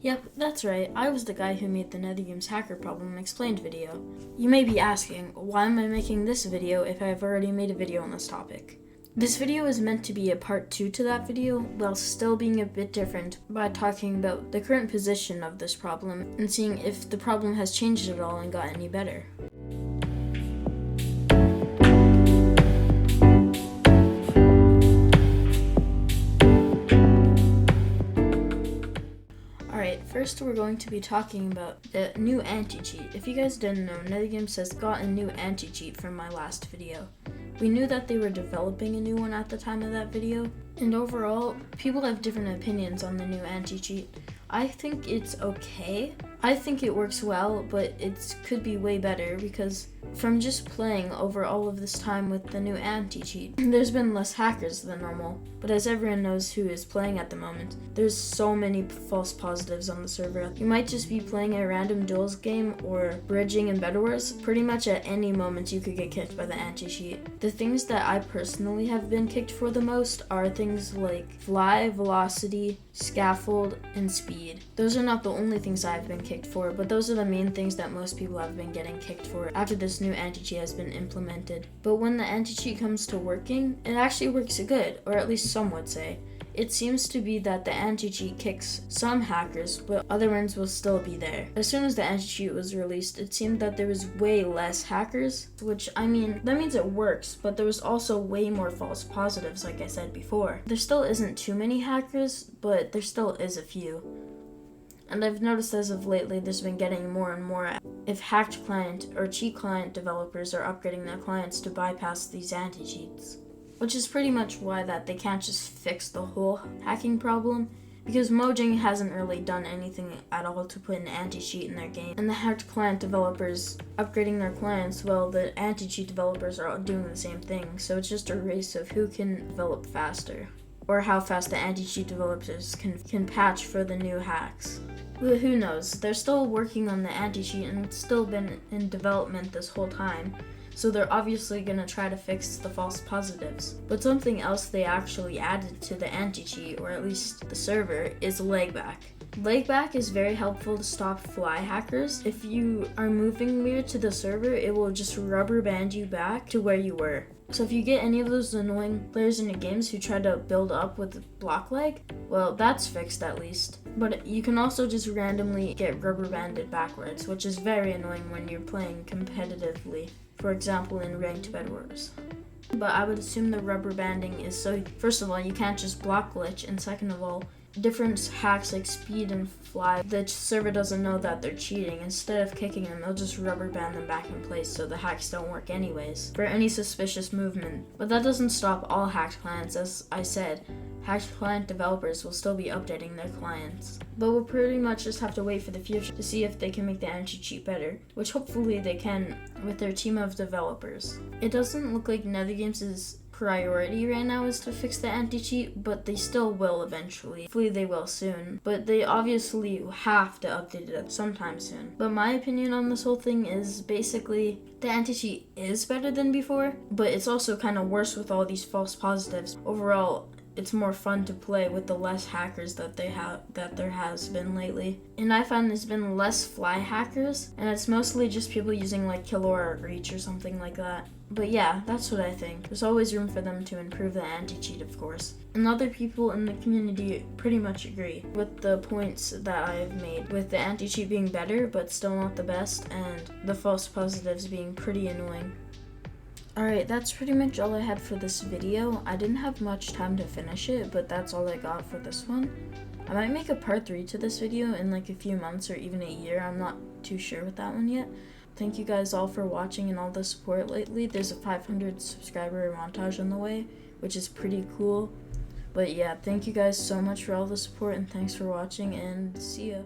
Yep, that's right. I was the guy who made the NetherGames Hacker Problem explained video. You may be asking, why am I making this video if I've already made a video on this topic? This video is meant to be a part 2 to that video, while still being a bit different by talking about the current position of this problem and seeing if the problem has changed at all and got any better. Alright, first we're going to be talking about the new anti-cheat. If you guys didn't know, NetherGames has got a new anti-cheat from my last video. We knew that they were developing a new one at the time of that video, and overall, people have different opinions on the new anti-cheat. I think it's okay. I think it works well, but it could be way better because from just playing over all of this time with the new anti-cheat, there's been less hackers than normal. But as everyone knows who is playing at the moment, there's so many false positives on the server. You might just be playing a random duels game or bridging in Bed Wars. Pretty much at any moment you could get kicked by the anti-cheat. The things that I personally have been kicked for the most are things like fly, velocity, scaffold, and speed. Those are not the only things I've been kicked for, but those are the main things that most people have been getting kicked for after this new anti-cheat has been implemented. But when the anti-cheat comes to working, it actually works good, or at least some would say. It seems to be that the anti-cheat kicks some hackers, but other ones will still be there. As soon as the anti-cheat was released, it seemed that there was way less hackers, which, I mean, that means it works, but there was also way more false positives, like I said before. There still isn't too many hackers, but there still is a few. And I've noticed as of lately, there's been getting more and more if hacked client or cheat client developers are upgrading their clients to bypass these anti-cheats. Which is pretty much why that they can't just fix the whole hacking problem, because Mojang hasn't really done anything at all to put an anti-cheat in their game. And the hacked client developers upgrading their clients, well, the anti-cheat developers are doing the same thing, so it's just a race of who can develop faster, or how fast the anti-cheat developers can patch for the new hacks. Well, who knows? They're still working on the anti-cheat and it's still been in development this whole time. So they're obviously going to try to fix the false positives. But something else they actually added to the anti-cheat, or at least the server, is legback. Legback is very helpful to stop fly hackers. If you are moving weird to the server, it will just rubber band you back to where you were. So if you get any of those annoying players in your games who try to build up with block lag, well, that's fixed at least. But you can also just randomly get rubber banded backwards, which is very annoying when you're playing competitively. For example, in ranked Bed Wars. But I would assume the rubber banding is so, first of all, you can't just block glitch, and second of all, different hacks like speed and fly, the server doesn't know that they're cheating. Instead of kicking them, they'll just rubber band them back in place so the hacks don't work anyways for any suspicious movement. But that doesn't stop all hacked clients. As I said, hacked client developers will still be updating their clients. But we'll pretty much just have to wait for the future to see if they can make the anti-cheat better, which hopefully they can with their team of developers. It doesn't look like NetherGames' priority right now is to fix the anti-cheat, but they still will eventually. Hopefully they will soon, but they obviously have to update it sometime soon. But my opinion on this whole thing is basically the anti-cheat is better than before, but it's also kind of worse with all these false positives. Overall, it's more fun to play with the less hackers that there has been lately. And I find there's been less fly hackers, and it's mostly just people using like Killor or Reach or something like that. But yeah, that's what I think. There's always room for them to improve the anti-cheat, of course. And other people in the community pretty much agree with the points that I've made, with the anti-cheat being better but still not the best, and the false positives being pretty annoying. Alright, that's pretty much all I had for this video. I didn't have much time to finish it, but that's all I got for this one. I might make a part 3 to this video in like a few months or even a year. I'm not too sure with that one yet. Thank you guys all for watching and all the support lately. There's a 500 subscriber montage on the way, which is pretty cool. But yeah, thank you guys so much for all the support and thanks for watching and see ya.